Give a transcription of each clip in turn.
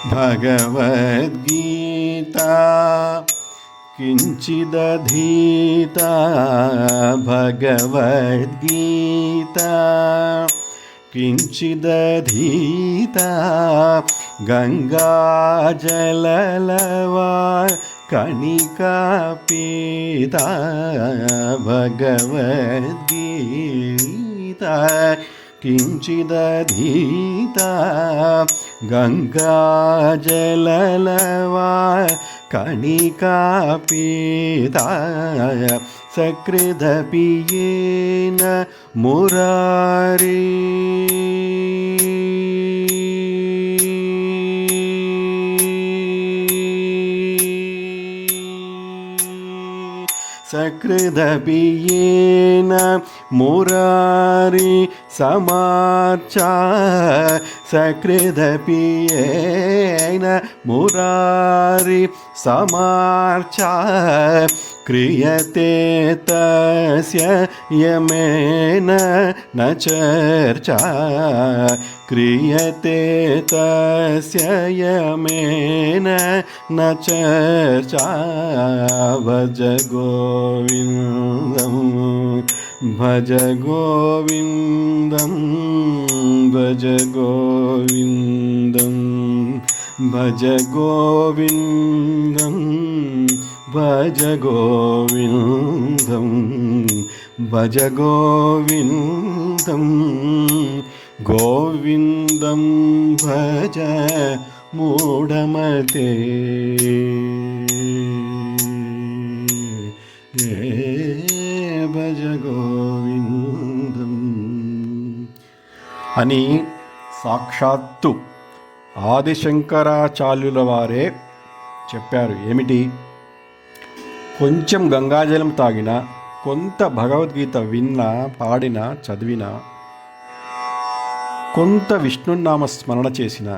भगवद्गीता किञ्चिदधीता भगवद्गीता किञ्चिदधीता गङ्गाजललवा कणिका पीता भगवद्गीता किञ्चिदधीता गङ्गाजललवा कणिका पीता सकृदपियेन मुरारी सकृदपियेन मुरारी समार्चा सकृदपियेन मुरारी समार्चा क्रियते तस्य यमेन न चर्चा क्रियते तस्य यमेन न चर्चा भज गोविन्दं भज गोविन्दं भज गोविन्दं भज गोविन्दं भज गोविन्दं भज गोविन्दं गोविन्दं भज मूढमते भज गोविन्दं అని సాక్షాత్తు ఆదిశంకరాచార్యుల వారే చెప్పారు. ఏమిటి? కొంచెం గంగాజలం తాగినా, కొంత భగవద్గీత విన్నా, పాడినా, చదివినా, కొంత విష్ణునామ స్మరణ చేసిన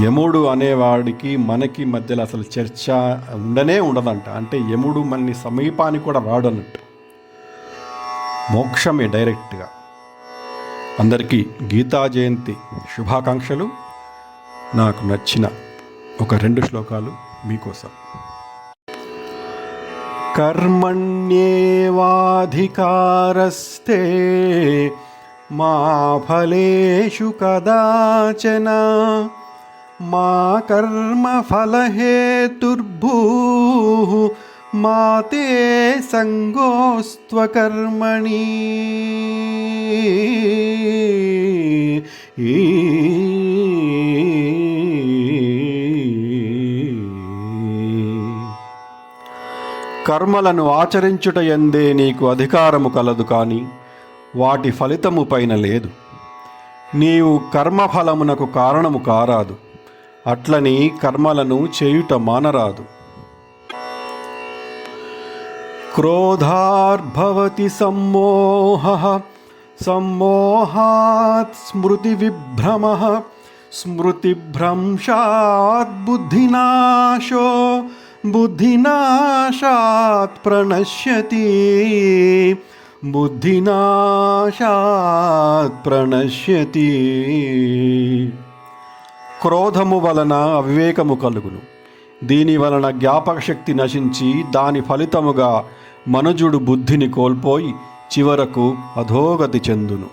యముడు అనేవాడికి మనకి మధ్యలో అసలు చర్చ ఉండదంట. అంటే యముడు మనని సమీపానికి కూడా రాడు అన్నట్టు. మోక్షమే డైరెక్ట్గా. అందరికీ గీతా జయంతి శుభాకాంక్షలు. నాకు నచ్చిన ఒక 2 శ్లోకాలు మీకోసం. కర్మణ్యేవాధికారస్తే మా ఫలేషు కదాచన మా కర్మఫలహేతుర్భూః మా తే సంగోస్త్వకర్మణి. కర్మలను ఆచరించుట యందే నీకు అధికారము కలదు, కానీ వాటి ఫలితము పైన లేదు. నీవు కర్మఫలమునకు కారణము కారాదు, అట్లని కర్మలను చేయుట మానరాదు. క్రోధార్భవతి సమ్మోహః సమ్మోహాత్ స్మృతివిభ్రమః స్మృతిభ్రంశాత్ బుద్ధినాశో బుద్ధినాశాత్ ప్రణశ్యతి బుద్ధినాశాత్ ప్రణశ్యతి. క్రోధము వలన అవివేకము కలుగును. దీని వలన జ్ఞాపకశక్తి నశించి దాని ఫలితముగా మనుజుడు బుద్ధిని కోల్పోయి చివరకు అధోగతి చెందును.